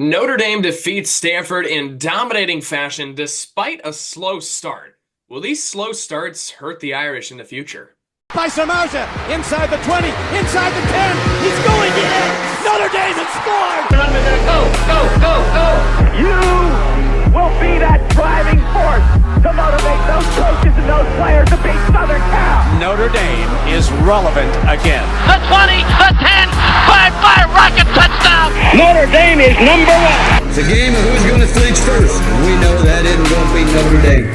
Notre Dame defeats Stanford in dominating fashion despite a slow start. Will these slow starts hurt the Irish in the future? By Samaja, inside the 20, inside the 10, he's going in! Notre Dame has scored! Go! You will be that driving force to motivate those coaches and those players to beat Southern Cal! Notre Dame is relevant again. The 20, the 10, fire, rocket, touchdown! Notre Dame is number one! It's a game of who's going to flinch first. We know that it won't be Notre Dame.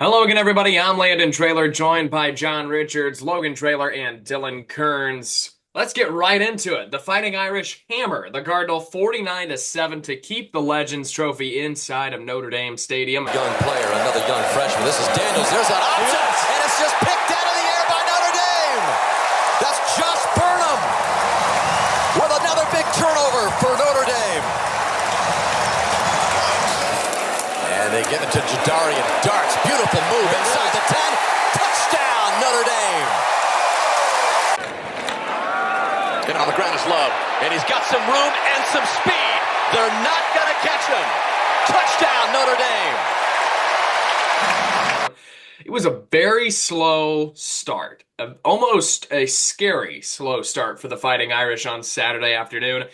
Hello again, everybody. I'm Landon Traylor, joined by John Richards, Logan Traylor, and Dylan Kearns. Let's get right into it. The Fighting Irish hammer the Cardinal 49-7 to keep the Legends Trophy inside of Notre Dame Stadium. Young player, another young freshman. This is Daniels. There's an option, and it's just picked out of the air by Notre Dame. That's Josh Burnham with another big turnover for Notre Dame. And they give it to Jadarian. Darts, beautiful move inside the 10. Touchdown, Notre Dame. And on the ground is Love, and he's got some room and some speed. They're not going to catch him. Touchdown, Notre Dame. It was a very slow start, almost a scary slow start for the Fighting Irish on Saturday afternoon.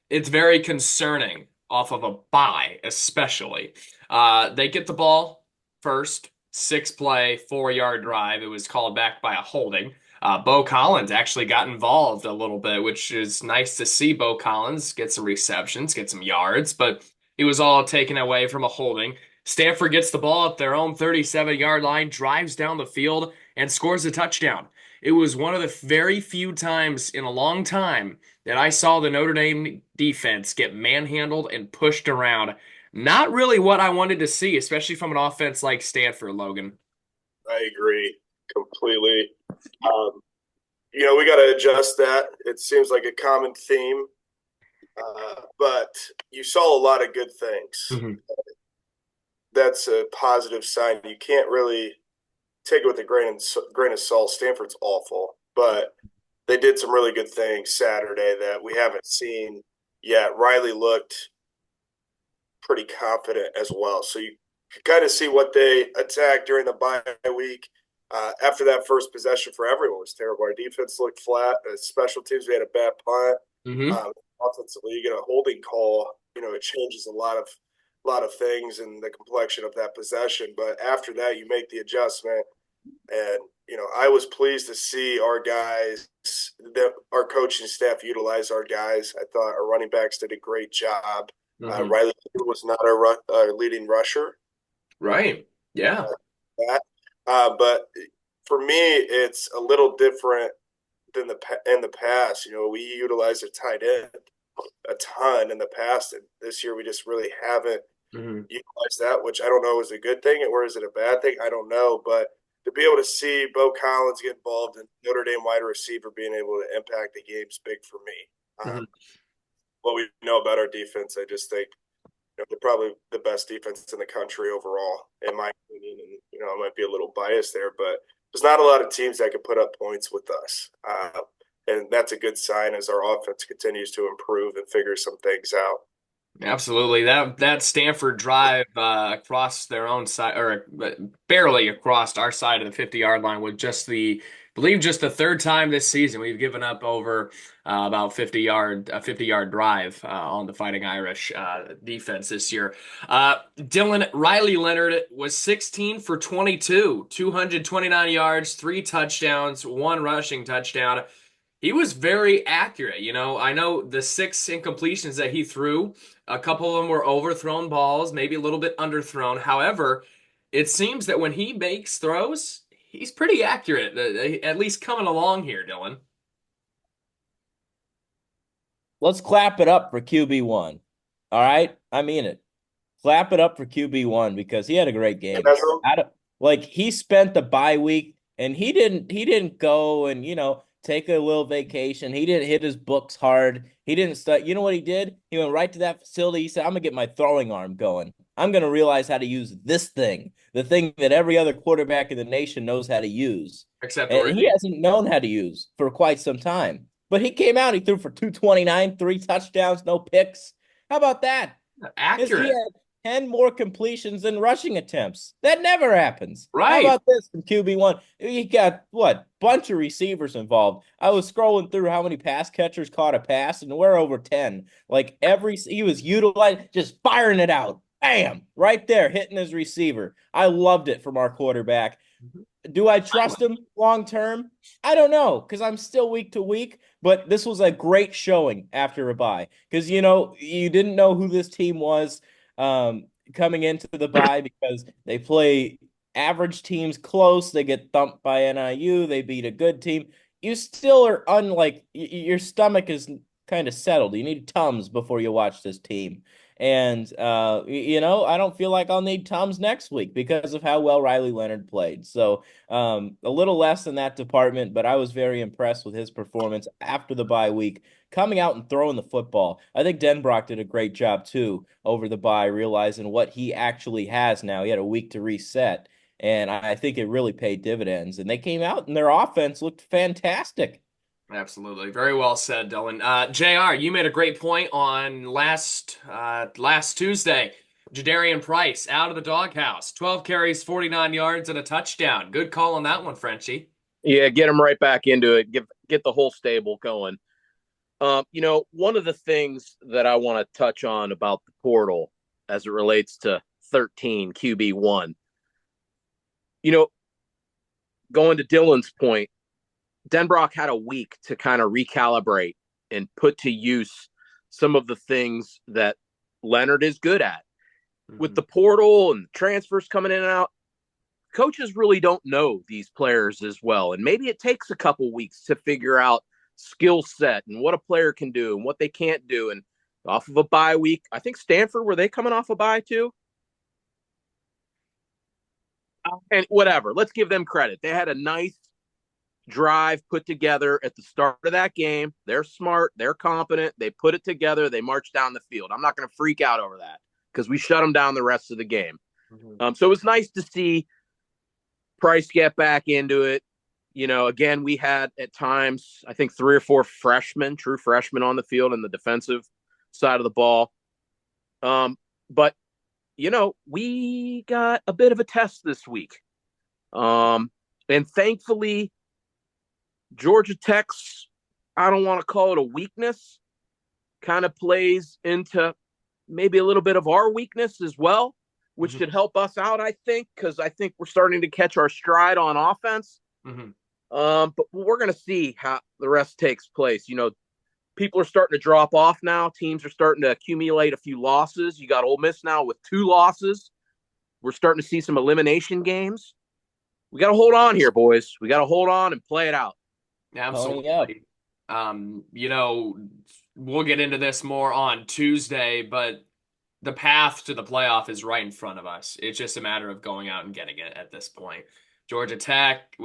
It's very concerning off of a bye, especially. They get the ball first, 6-play, 4-yard drive. It was called back by a holding. Bo Collins actually got involved a little bit, which is nice to see Bo Collins get some receptions, get some yards, but he was all taken away from a holding. Stanford gets the ball at their own 37-yard line, drives down the field, and scores a touchdown. It was one of the very few times in a long time that I saw the Notre Dame defense get manhandled and pushed around. Not really what I wanted to see, especially from an offense like Stanford, Logan. I agree completely. We got to adjust that. It seems like a common theme, but you saw a lot of good things. Mm-hmm. That's a positive sign. You can't really take it with a grain of salt. Stanford's awful, but they did some really good things Saturday that we haven't seen yet. Riley looked pretty confident as well. So you kind of see what they attacked during the bye week. After that first possession for everyone was terrible. Our defense looked flat. Special teams, we had a bad punt. Mm-hmm. Offensively, you get a holding call. It changes a lot of things in the complexion of that possession. But after that, you make the adjustment. And, I was pleased to see our guys, our coaching staff utilize our guys. I thought our running backs did a great job. Mm-hmm. Riley was not our leading rusher. Right. Yeah. But for me, it's a little different than in the past. We utilized a tight end a ton in the past, and this year we just really haven't utilized that, which I don't know is a good thing or is it a bad thing? I don't know. But to be able to see Bo Collins get involved and Notre Dame wide receiver being able to impact the game is big for me. What we know about our defense, I just think they're probably the best defense in the country overall, in my opinion. And, I might be a little biased there, but there's not a lot of teams that can put up points with us. And that's a good sign as our offense continues to improve and figure some things out. Absolutely. That Stanford drive across their own side, or barely across our side of the 50-yard line, was just the third time this season we've given up over about 50-yard drive on the Fighting Irish defense this year. Dylan, Riley Leonard was 16 for 22, 229 yards, 3 touchdowns, 1 rushing touchdown. He was very accurate. I know the 6 incompletions that he threw, a couple of them were overthrown balls, maybe a little bit underthrown. However, it seems that when he makes throws, he's pretty accurate, at least coming along here, Dylan. Let's clap it up for QB1. All right? I mean it. Clap it up for QB1 because he had a great game. He spent the bye week, and he didn't go and, take a little vacation. He didn't hit his books hard. He didn't start. You know what he did? He went right to that facility. He said, I'm going to get my throwing arm going. I'm going to realize how to use this thing, the thing that every other quarterback in the nation knows how to use. And he hasn't known how to use for quite some time. But he came out, he threw for 229, 3 touchdowns, no picks. How about that? He Accurate. had 10 more completions than rushing attempts. That never happens. How Right. about this from QB1? You got what? Bunch of receivers involved. I was scrolling through how many pass catchers caught a pass, and we're over 10. Like he was utilized, just firing it out. Bam! Right there, hitting his receiver. I loved it from our quarterback. Do I trust him long term? I don't know because I'm still week to week, but this was a great showing after a bye because you didn't know who this team was coming into the bye because they play average teams close. They get thumped by NIU. They beat a good team. You still are unlike your stomach is kind of settled. You need Tums before you watch this team. And I don't feel like I'll need Tums next week because of how well Riley Leonard played. So a little less in that department, but I was very impressed with his performance after the bye week, coming out and throwing the football. I think Denbrock did a great job too over the bye, realizing what he actually has now. He had a week to reset, and I think it really paid dividends. And they came out and their offense looked fantastic. Absolutely. Very well said, Dylan. JR, you made a great point on last Tuesday. Jadarian Price out of the doghouse. 12 carries, 49 yards, and a touchdown. Good call on that one, Frenchie. Yeah, get him right back into it. Get the whole stable going. One of the things that I want to touch on about the portal as it relates to 13 QB1, going to Dylan's point, Denbrock had a week to kind of recalibrate and put to use some of the things that Leonard is good at. With the portal and transfers coming in and out, coaches really don't know these players as well. And maybe it takes a couple weeks to figure out skill set and what a player can do and what they can't do. And off of a bye week, I think Stanford, were they coming off a bye too? And whatever, let's give them credit. They had a nice drive put together at the start of that game. They're smart. They're competent. They put it together. They marched down the field. I'm not going to freak out over that because we shut them down the rest of the game. So it was nice to see Price get back into it. Again, we had at times, I think 3 or 4 true freshmen on the field in the defensive side of the ball. But, we got a bit of a test this week. And thankfully, Georgia Tech's, I don't want to call it a weakness, kind of plays into maybe a little bit of our weakness as well, which should help us out, I think, because I think we're starting to catch our stride on offense. But we're going to see how the rest takes place. People are starting to drop off now. Teams are starting to accumulate a few losses. You got Ole Miss now with 2 losses. We're starting to see some elimination games. We got to hold on here, boys. We got to hold on and play it out. Absolutely. We'll get into this more on Tuesday, but the path to the playoff is right in front of us. It's just a matter of going out and getting it at this point. We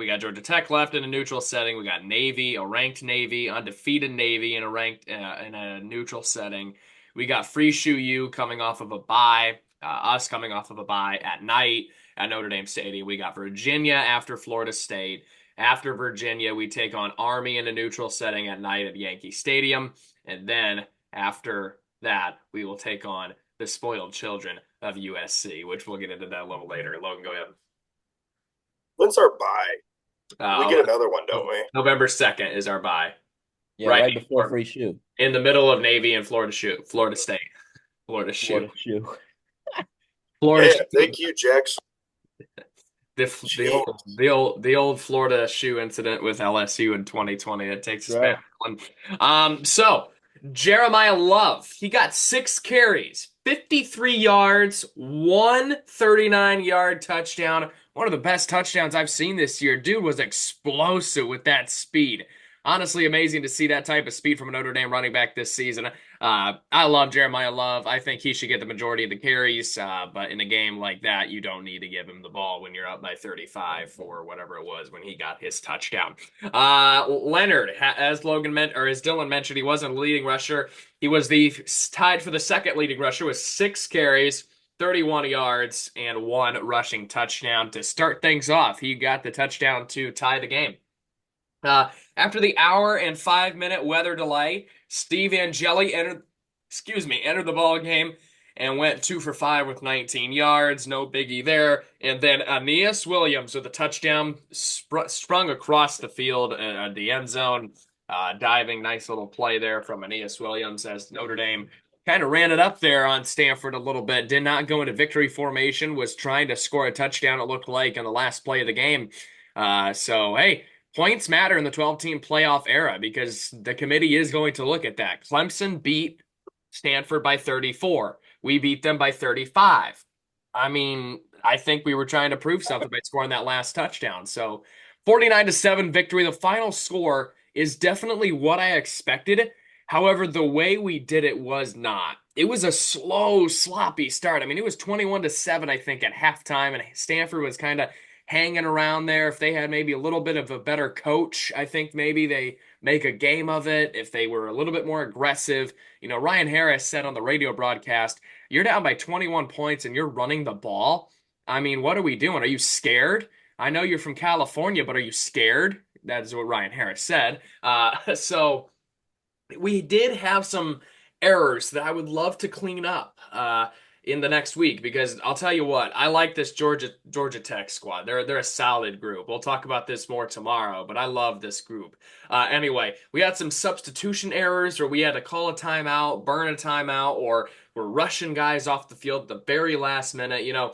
got Georgia Tech left in a neutral setting. We got Navy, a ranked Navy, undefeated Navy in a neutral setting. We got Free Shoe U coming off of a bye, us coming off of a bye at night at Notre Dame Stadium. We got Virginia after Florida State. After Virginia, we take on Army in a neutral setting at night at Yankee Stadium. And then after that, we will take on the spoiled children of USC, which we'll get into that a little later. Logan, go ahead. When's our bye? We get another one, don't we? November 2nd is our bye. Yeah, right before Free Shoe. In the middle of Navy and Florida State. Florida Shoe. Yeah, thank you, Jackson. The old Florida Shoe incident with LSU in 2020. It takes us back. So Jeremiah Love, he got 6 carries, 53 yards, 1 39-yard touchdown. One of the best touchdowns I've seen this year. Dude was explosive with that speed. Honestly, amazing to see that type of speed from a Notre Dame running back this season. I love Jeremiah Love. I think he should get the majority of the carries, but in a game like that, you don't need to give him the ball when you're up by 35 or whatever it was when he got his touchdown. Leonard, as Dylan mentioned, he wasn't a leading rusher. He was tied for the second leading rusher with 6 carries, 31 yards, and 1 rushing touchdown to start things off. He got the touchdown to tie the game. After the hour and 5-minute weather delay, Steve Angeli entered the ball game and went 2 for 5 with 19 yards. No biggie there. And then Aeneas Williams with a touchdown sprung across the field, the end zone. Diving, nice little play there from Aeneas Williams as Notre Dame kind of ran it up there on Stanford a little bit. Did not go into victory formation, was trying to score a touchdown, it looked like, on the last play of the game. Hey, points matter in the 12-team playoff era because the committee is going to look at that. Clemson beat Stanford by 34. We beat them by 35. I mean, I think we were trying to prove something by scoring that last touchdown. So 49-7 victory. The final score is definitely what I expected. However, the way we did it was not. It was a slow, sloppy start. I mean, it was 21-7, I think, at halftime, and Stanford was kind of hanging around there. If they had maybe a little bit of a better coach, I think maybe they make a game of it. If they were a little bit more aggressive. You know, Ryan Harris said on the radio broadcast, you're down by 21 points and you're running the ball. I mean, what are we doing? Are you scared? I know you're from California, but are you scared? That is what Ryan Harris said. So we did have some errors that I would love to clean up in the next week because I'll tell you what, I like this Georgia Tech squad. They're a solid group. We'll talk about this more tomorrow, but I love this group. Anyway, we had some substitution errors where we had to call a timeout, burn a timeout, or we're rushing guys off the field at the very last minute. You know,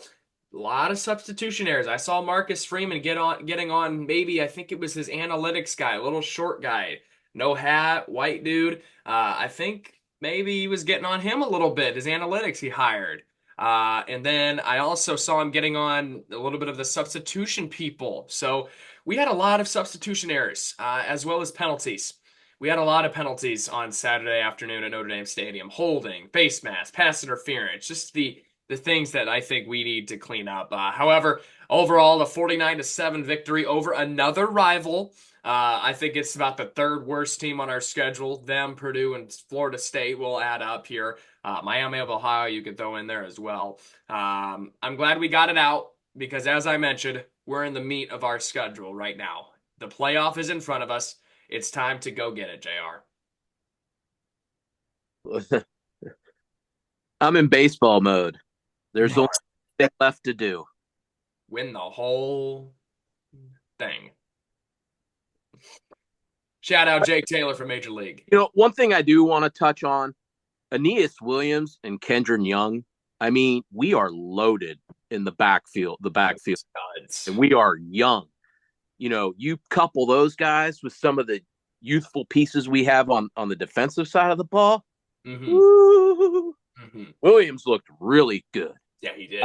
a lot of substitution errors. I saw Marcus Freeman getting on maybe, I think it was his analytics guy, a little short guy. No hat, white dude. I think maybe he was getting on him a little bit, his analytics he hired. And then I also saw him getting on a little bit of the substitution people. So we had a lot of substitution errors, as well as penalties. We had a lot of penalties on Saturday afternoon at Notre Dame Stadium. Holding, face mask, pass interference, just the things that I think we need to clean up. However, overall, a 49-7 victory over another rival. I think it's about the third worst team on our schedule. Them, Purdue, and Florida State will add up here. Miami of Ohio, you could throw in there as well. I'm glad we got it out because, as I mentioned, we're in the meat of our schedule right now. The playoff is in front of us. It's time to go get it, JR. I'm in baseball mode. There's only thing left to do. Win the whole thing. Shout out Jake Taylor from Major League. You know, one thing I do want to touch on, Aeneas Williams and Kendron Young. I mean, we are loaded in the backfield, and we are young. You know, you couple those guys with some of the youthful pieces we have on the defensive side of the ball. Mm-hmm. Williams looked really good. Yeah, he did.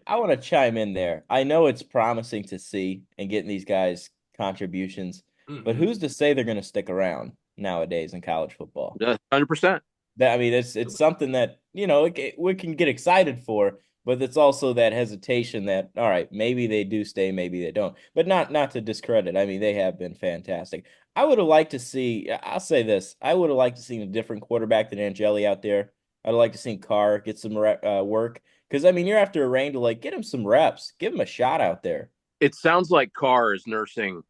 I want to chime in there. I know it's promising to see and getting these guys contributions, but who's to say they're going to stick around nowadays in college football? 100%. I mean, it's something that, you know, we can get excited for, but it's also that hesitation that, all right, maybe they do stay, maybe they don't. But not to discredit. I mean, they have been fantastic. I would have liked to see, I'll say this, I would have liked to see a different quarterback than Angeli out there. I'd like to see Carr get some work. Because, I mean, you're after a rain to, like, get him some reps. Give him a shot out there. It sounds like Carr is nursing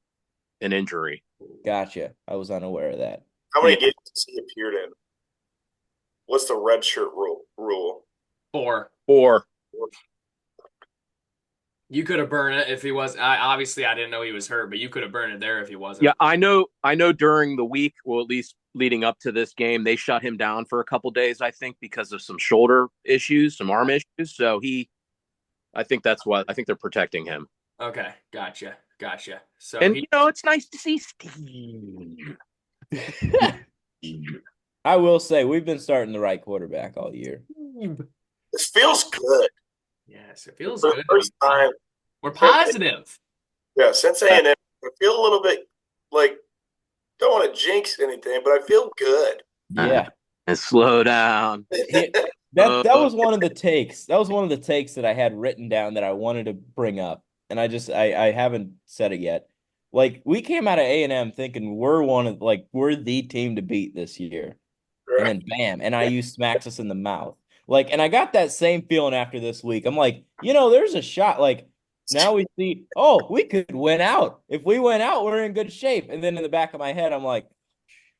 an injury. Gotcha. I was unaware of that. How many games has he appeared in? What's the red shirt rule? 4. You could have burned it if he was. Obviously, I didn't know he was hurt, but you could have burned it there if he wasn't. Yeah, I know. During the week, well, at least leading up to this game, they shut him down for a couple days. I think because of some shoulder issues, some arm issues. So I think that's what I think they're protecting him. Okay, gotcha. So you know, it's nice to see Steve. I will say we've been starting the right quarterback all year. This feels good. Yes, it feels good. First time. We're positive. Yeah, since A&M, I feel a little bit like, don't want to jinx anything, but I feel good. Yeah. And slow down. That was one of the takes. That was one of the takes that I had written down that I wanted to bring up. And I haven't said it yet. Like, we came out of A&M thinking we're the team to beat this year. Right. And then bam, NIU smacks us in the mouth. Like, and I got that same feeling after this week. I'm like, you know, there's a shot. Like, now we see, we could win out. If we win out, we're in good shape. And then in the back of my head, I'm like,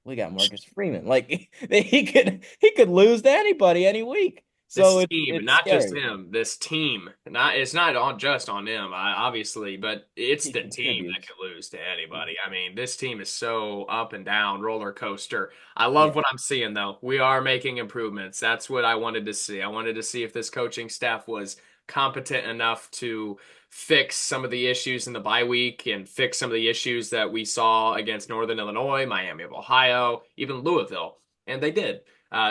we got Marcus Freeman. Like, he could lose to anybody any week. So This it's team, it's not just scary. him. This team, it's not just on him, obviously, but it's He the team that contributes. could lose to anybody. I mean, this team is so up and down, roller coaster. I love Yeah. what I'm seeing, though. We are making improvements. That's what I wanted to see. I wanted to see if this coaching staff was competent enough to fix some of the issues in the bye week and fix some of the issues that we saw against Northern Illinois, Miami of Ohio, even Louisville, and they did.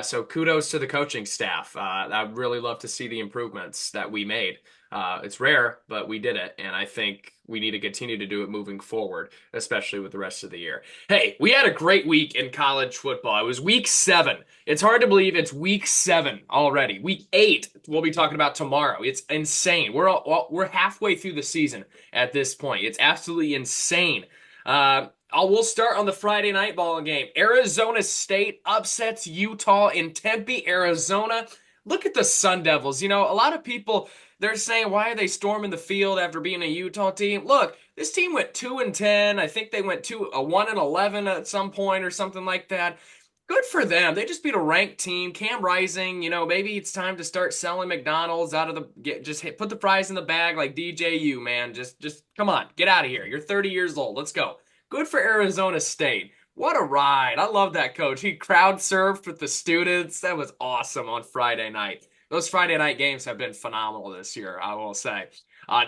So kudos to the coaching staff. I'd really love to see the improvements that we made. It's rare, but we did it, and I think we need to continue to do it moving forward, especially with the rest of the year. Hey, we had a great week in college football. It was week 7. It's hard to believe it's week 7 already. Week 8, we'll be talking about tomorrow. It's insane. We're halfway through the season at this point. It's absolutely insane. We'll start on the Friday night ball game. Arizona State upsets Utah in Tempe, Arizona. Look at the Sun Devils. You know, a lot of people, they're saying, why are they storming the field after being a Utah team? Look, this team went 2-10. I think they went 1-11 at some point or something like that. Good for them. They just beat a ranked team. Cam Rising, you know, maybe it's time to start selling McDonald's out of put the fries in the bag like DJU, man. Just come on, get out of here. You're 30 years old. Let's go. Good for Arizona State. What a ride. I love that coach. He crowd surfed with the students. That was awesome on Friday night. Those Friday night games have been phenomenal this year, I will say.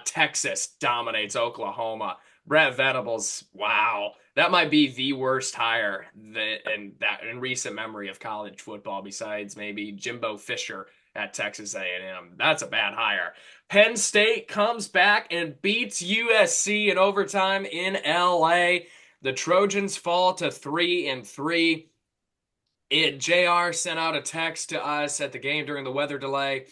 Texas dominates Oklahoma. Brett Venables, wow. That might be the worst hire in recent memory of college football, besides maybe Jimbo Fisher at Texas A&M. That's a bad hire. Penn State comes back and beats USC in overtime in LA. The Trojans fall to 3-3. JR sent out a text to us at the game during the weather delay.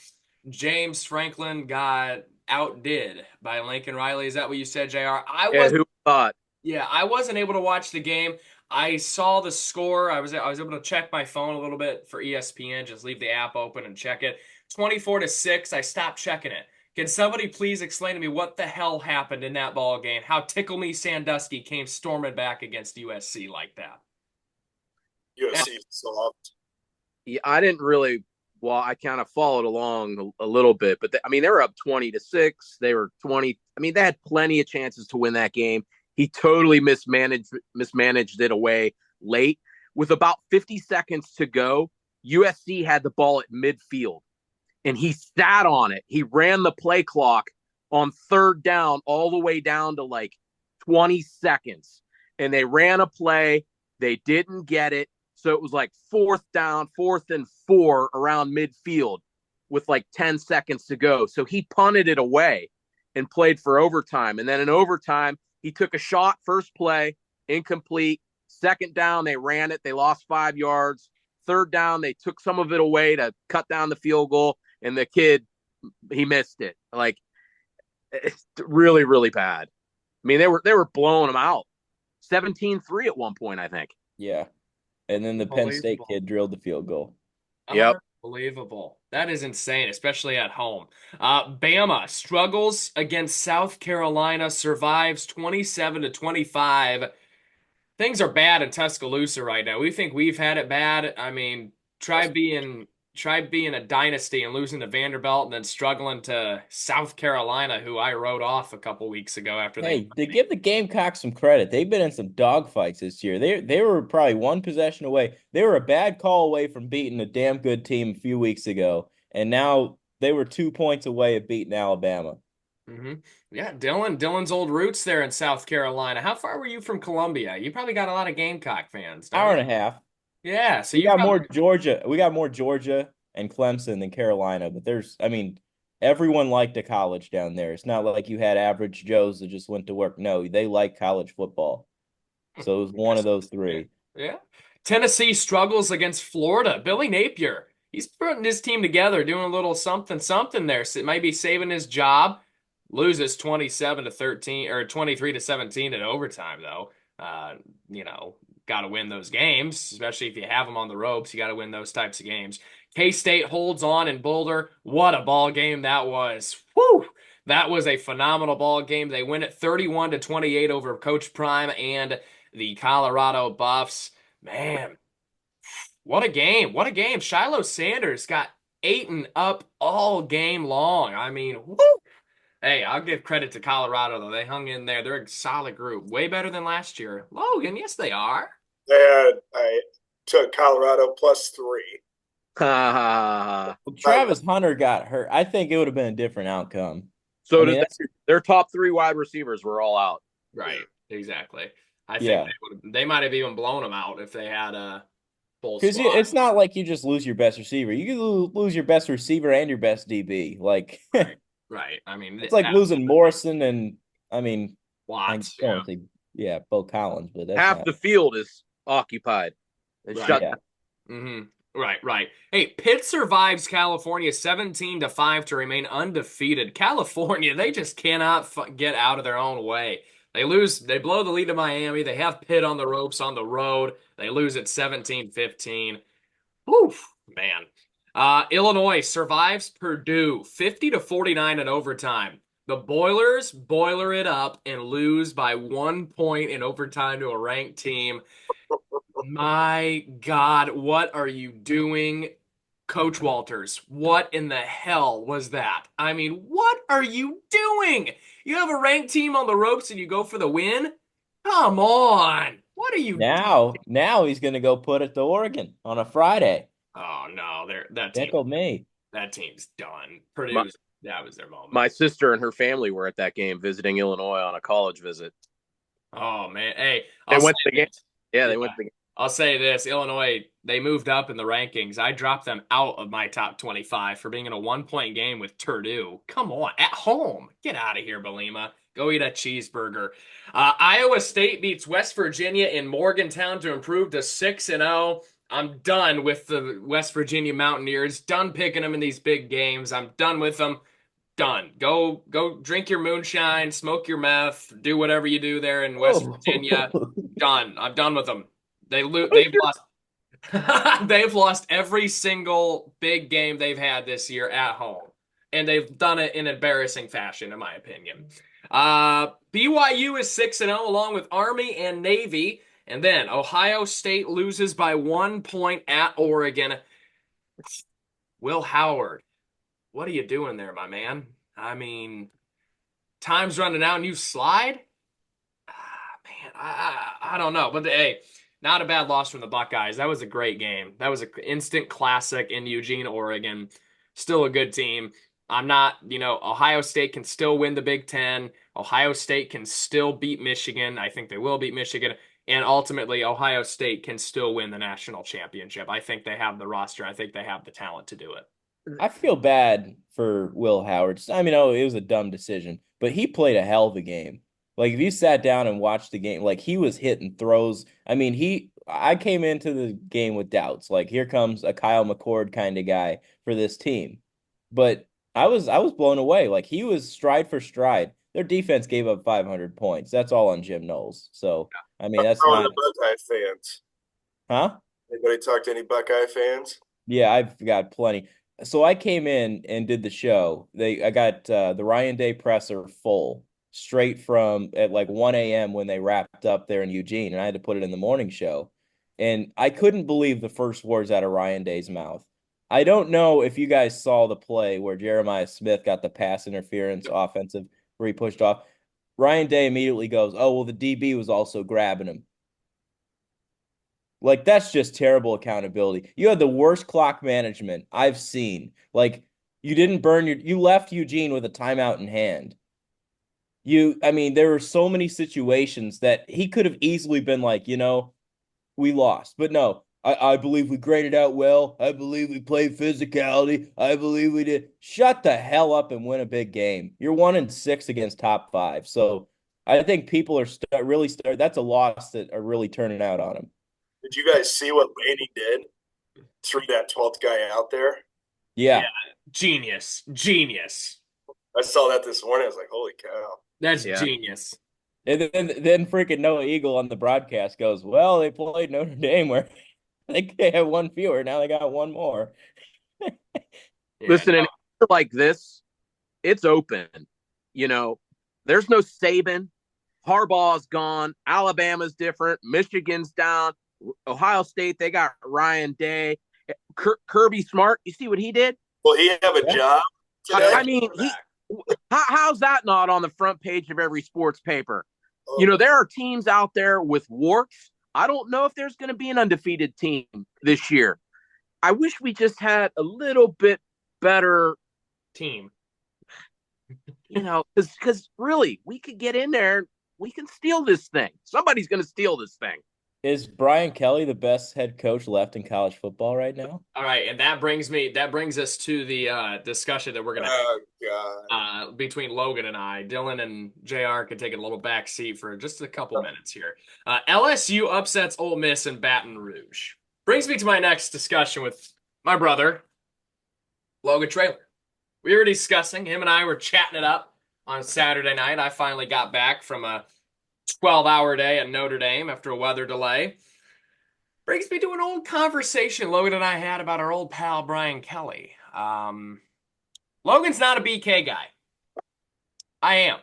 James Franklin got outdid by Lincoln Riley. Is that what you said, JR? Who thought? Yeah, I wasn't able to watch the game. I saw the score. I was able to check my phone a little bit for ESPN. Just leave the app open and check it. 24-6. I stopped checking it. Can somebody please explain to me what the hell happened in that ball game? How Tickle Me Sandusky came storming back against USC like that? USC soft. Yeah, I didn't really. Well, I kind of followed along a little bit, but they were up 20-6. They were 20. I mean, they had plenty of chances to win that game. He totally mismanaged it away late. With about 50 seconds to go, USC had the ball at midfield, and he sat on it. He ran the play clock on third down all the way down to like 20 seconds, and they ran a play. They didn't get it. So it was like 4th down, 4th and 4 around midfield with like 10 seconds to go. So he punted it away and played for overtime. And then in overtime, he took a shot, first play, incomplete. Second down, they ran it. They lost 5 yards. Third down, they took some of it away to cut down the field goal. And the kid, he missed it. Like, it's really, really bad. I mean, they were blowing him out. 17-3 at one point, I think. Yeah. And then the Penn State kid drilled the field goal. Yep. Unbelievable. That is insane, especially at home. Bama struggles against South Carolina, survives 27-25. Things are bad in Tuscaloosa right now. We think we've had it bad. I mean, try being a dynasty and losing to Vanderbilt and then struggling to South Carolina, who I wrote off a couple weeks ago after Hey, to give the Gamecocks some credit, they've been in some dogfights this year. They were probably one possession away. They were a bad call away from beating a damn good team a few weeks ago, and now they were 2 points away of beating Alabama. Mm-hmm. Yeah, Dylan's old roots there in South Carolina. How far were you from Columbia? You probably got a lot of Gamecock fans. Hour and a half. Yeah, so we got more Georgia. We got more Georgia and Clemson than Carolina, but everyone liked a college down there. It's not like you had average Joes that just went to work. No, they like college football. So it was one of those three. Yeah. Tennessee struggles against Florida. Billy Napier, he's putting his team together, doing a little something there. So it might be saving his job. Loses 27-13 or 23-17 in overtime, though. Got to win those games, especially if you have them on the ropes. You got to win those types of games. K-State holds on in Boulder. What a ball game that was. Whew! That was a phenomenal ball game. They win it 31-28 over Coach Prime and the Colorado Buffs. Man, what a game. What a game. Shiloh Sanders got eaten up all game long. I mean, woo! Hey, I'll give credit to Colorado, though. They hung in there. They're a solid group. Way better than last year. Logan, yes, they are. I took Colorado +3. Well, Travis Hunter got hurt. I think it would have been a different outcome. So I mean, their top 3 wide receivers were all out. Right, exactly. I yeah. think they might have even blown them out if they had a full Because squad. it's not like you just lose your best receiver. You can lose your best receiver and your best DB. Like, Right. I mean, it's like losing Morrison and, I mean, Watts. I don't think, Bo Collins, but that's Half not. the field is occupied and Right. shut Yeah. Mm-hmm. Right. Hey, Pitt survives California 17-5 to remain undefeated. California, they just cannot get out of their own way. They blow the lead to Miami. They have Pitt on the ropes on the road. They lose at 17-15. Oof, man. Illinois survives Purdue 50-49 in overtime. The Boilers boiler it up and lose by 1 point in overtime to a ranked team. My God, what are you doing, Coach Walters? What in the hell was that? I mean, what are you doing? You have a ranked team on the ropes and you go for the win? Come on. What are you doing? Now he's going to go put it to Oregon on a Friday. Oh no, Tickle me. that team's done. That was their moment. My sister and her family were at that game visiting Illinois on a college visit. Oh man, hey, They went to the game. Yeah, they went to the game. I'll say this, Illinois, they moved up in the rankings. I dropped them out of my top 25 for being in a 1-point game with Purdue. Come on, at home. Get out of here, Belima. Go eat a cheeseburger. Iowa State beats West Virginia in Morgantown to improve to 6-0. I'm done with the West Virginia Mountaineers. Done picking them in these big games. I'm done with them. Done. Go drink your moonshine, smoke your meth, do whatever you do there in West Virginia. Done. I'm done with them. They've lost. They've lost every single big game they've had this year at home, and they've done it in embarrassing fashion, in my opinion. BYU is 6-0 along with Army and Navy, and then Ohio State loses by 1 point at Oregon. Will Howard, what are you doing there, my man? I mean, time's running out and you slide? Man, I don't know, but hey. Not a bad loss from the Buckeyes. That was a great game. That was an instant classic in Eugene, Oregon. Still a good team. I'm not, Ohio State can still win the Big Ten. Ohio State can still beat Michigan. I think they will beat Michigan. And ultimately, Ohio State can still win the national championship. I think they have the roster. I think they have the talent to do it. I feel bad for Will Howard. I mean, it was a dumb decision, but he played a hell of a game. Like, if you sat down and watched the game, like, he was hitting throws. I mean, I came into the game with doubts. Like, here comes a Kyle McCord kind of guy for this team. But I was blown away. Like, he was stride for stride. Their defense gave up 500 points. That's all on Jim Knowles. So, I mean, that's not. Buckeye fans. Huh? Anybody talk to any Buckeye fans? Yeah, I've got plenty. So I came in and did the show. I got the Ryan Day presser full. Straight from at like 1 a.m. when they wrapped up there in Eugene, and I had to put it in the morning show. And I couldn't believe the first words out of Ryan Day's mouth. I don't know if you guys saw the play where Jeremiah Smith got the pass interference offensive where he pushed off. Ryan Day immediately goes, "Oh, well, the DB was also grabbing him." Like, that's just terrible accountability. You had the worst clock management I've seen. Like, you left Eugene with a timeout in hand. I mean, there were so many situations that he could have easily been like, we lost. But no, I believe we graded out well. I believe we played physicality. I believe we did. Shut the hell up and win a big game. You're 1-6 against top 5. So I think people are that's a loss that are really turning out on him. Did you guys see what Laney did? Threw that 12th guy out there? Yeah. Genius. I saw that this morning. I was like, holy cow. That's genius. And then freaking Noah Eagle on the broadcast goes, well, they played Notre Dame where I think they have one fewer. Now they got one more. Listen, in a like this, it's open. There's no Saban. Harbaugh's gone. Alabama's different. Michigan's down. Ohio State, they got Ryan Day. Kirby Smart, you see what he did? Will he have a job today? I mean, how's that not on the front page of every sports paper? You know, there are teams out there with warts. I don't know if there's going to be an undefeated team this year. I wish we just had a little bit better team. You know, because really, we could get in there. We can steal this thing. Somebody's going to steal this thing. Is Brian Kelly the best head coach left in college football right now? All right, and that brings us to the discussion that we're gonna have between Logan and I. Dylan and JR can take a little back seat for just a couple minutes here. LSU upsets Ole Miss in Baton Rouge. Brings me to my next discussion with my brother, Logan Traylor. We were discussing, him and I were chatting it up on Saturday night. I finally got back from a 12-hour day at Notre Dame after a weather delay. Brings me to an old conversation Logan and I had about our old pal Brian Kelly. Logan's not a BK guy. I am.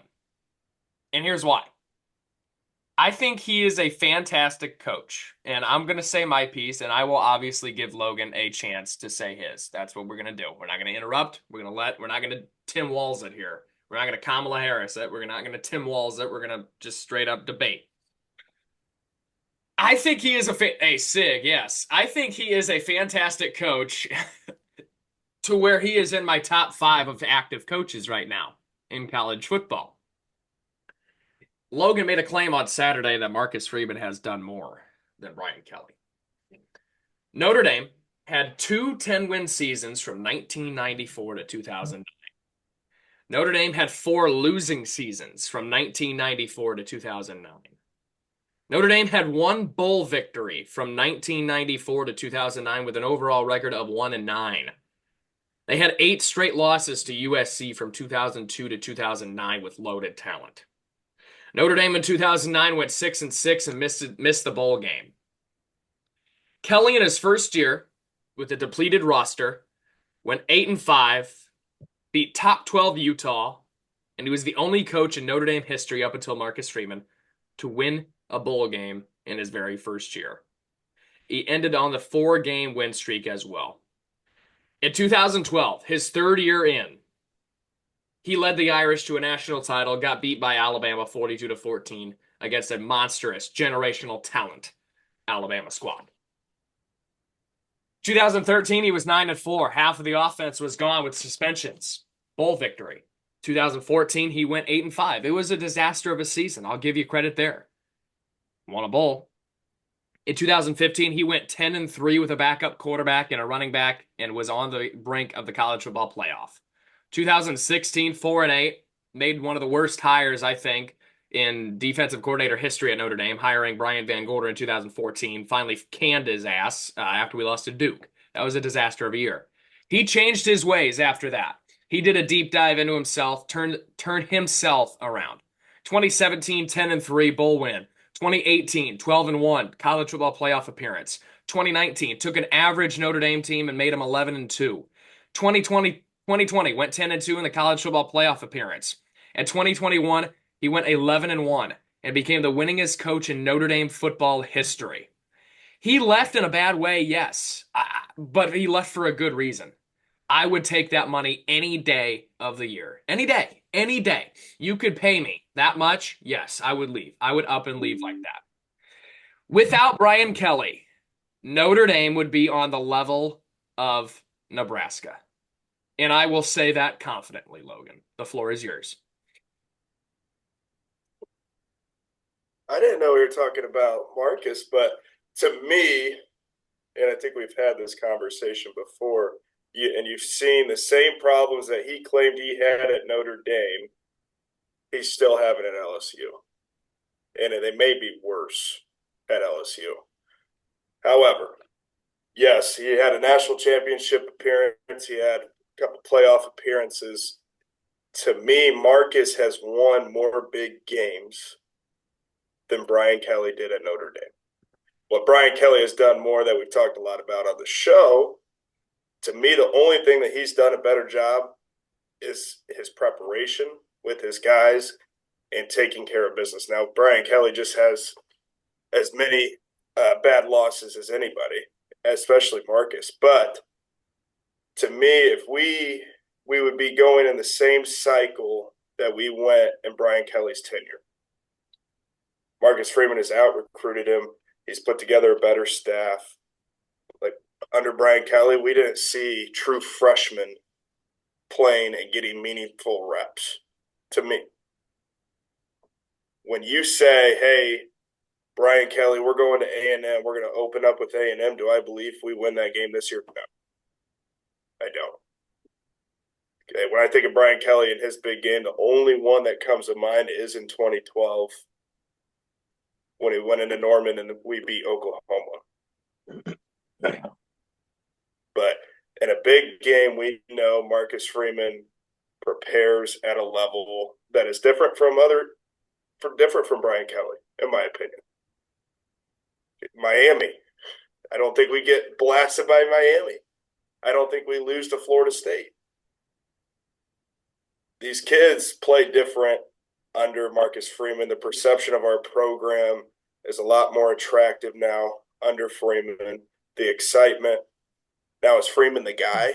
And here's why. I think he is a fantastic coach. And I'm going to say my piece, and I will obviously give Logan a chance to say his. That's what we're going to do. We're not going to interrupt. We're not going to Tim Walz it here. We're not going to Kamala Harris it. We're not going to Tim Walz it. We're going to just straight up debate. I think he is Sig, yes. I think he is a fantastic coach to where he is in my top 5 of active coaches right now in college football. Logan made a claim on Saturday that Marcus Freeman has done more than Brian Kelly. Notre Dame had 2 10-win seasons from 1994 to 2009. Notre Dame had 4 losing seasons from 1994 to 2009. Notre Dame had 1 bowl victory from 1994 to 2009 with an overall record of 1-9. They had 8 straight losses to USC from 2002 to 2009 with loaded talent. Notre Dame in 2009 went 6-6 and missed the bowl game. Kelly in his first year with a depleted roster went 8-5, beat top 12 Utah, and he was the only coach in Notre Dame history up until Marcus Freeman to win a bowl game in his very first year. He ended on the 4-game win streak as well. In 2012, his 3rd year in, he led the Irish to a national title, got beat by Alabama 42-14 against a monstrous generational talent Alabama squad. 2013, he was 9-4. Half of the offense was gone with suspensions. Bowl victory. 2014, he went 8-5. It was a disaster of a season. I'll give you credit there. Won a bowl. In 2015, he went 10-3 with a backup quarterback and a running back and was on the brink of the college football playoff. 2016, 4-8, made one of the worst hires, I think, in defensive coordinator history at Notre Dame, hiring Brian Van Gorder in 2014, finally canned his ass after we lost to Duke. That was a disaster of a year. He changed his ways after that. He did a deep dive into himself, turned himself around. 2017, 10-3, bowl win. 2018, 12-1, college football playoff appearance. 2019, took an average Notre Dame team and made them 11-2. 2020, went 10-2 in the college football playoff appearance. And 2021, he went 11-1 and became the winningest coach in Notre Dame football history. He left in a bad way, yes, but he left for a good reason. I would take that money any day of the year. Any day. Any day. You could pay me that much, yes, I would leave. I would up and leave like that. Without Brian Kelly, Notre Dame would be on the level of Nebraska. And I will say that confidently, Logan. The floor is yours. I didn't know we were talking about Marcus, but to me, and I think we've had this conversation before, and you've seen the same problems that he claimed he had at Notre Dame, he's still having at LSU. And they may be worse at LSU. However, yes, he had a national championship appearance. He had a couple playoff appearances. To me, Marcus has won more big games than Brian Kelly did at Notre Dame. What Brian Kelly has done more that we've talked a lot about on the show, to me, the only thing that he's done a better job is his preparation with his guys and taking care of business. Now, Brian Kelly just has as many bad losses as anybody, especially Marcus. But to me, if we would be going in the same cycle that we went in Brian Kelly's tenure. Marcus Freeman has out-recruited him. He's put together a better staff. Like under Brian Kelly, we didn't see true freshmen playing and getting meaningful reps, to me. When you say, hey, Brian Kelly, we're going to A&M, we're going to open up with A&M, do I believe we win that game this year? No, I don't. Okay, when I think of Brian Kelly and his big game, the only one that comes to mind is in 2012 when he went into Norman and we beat Oklahoma. But in a big game, we know Marcus Freeman prepares at a level that is different from Brian Kelly, in my opinion. Miami, I don't think we get blasted by Miami. I don't think we lose to Florida State. These kids play different under Marcus Freeman. The perception of our program is a lot more attractive now under Freeman. The excitement. Now, is Freeman the guy?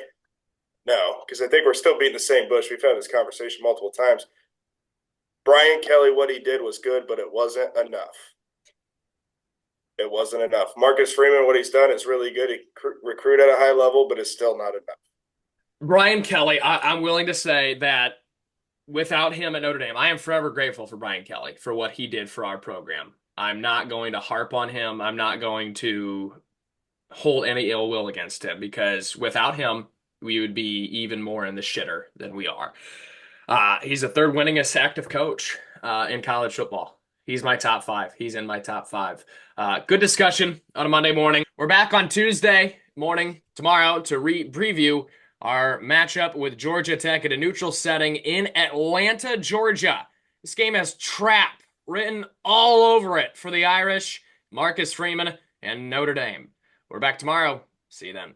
No, because I think we're still beating the same bush. We've had this conversation multiple times. Brian Kelly, what he did was good, but it wasn't enough. It wasn't enough. Marcus Freeman, what he's done is really good. He recruit at a high level, but it's still not enough. Brian Kelly, I'm willing to say that without him at Notre Dame, I am forever grateful for Brian Kelly for what he did for our program. I'm not going to harp on him. I'm not going to hold any ill will against him because without him, we would be even more in the shitter than we are. He's the third winningest active coach in college football. He's my top 5. He's in my top 5. Good discussion on a Monday morning. We're back on Tuesday morning tomorrow to preview our matchup with Georgia Tech at a neutral setting in Atlanta, Georgia. This game has trap written all over it for the Irish, Marcus Freeman, and Notre Dame. We're back tomorrow. See you then.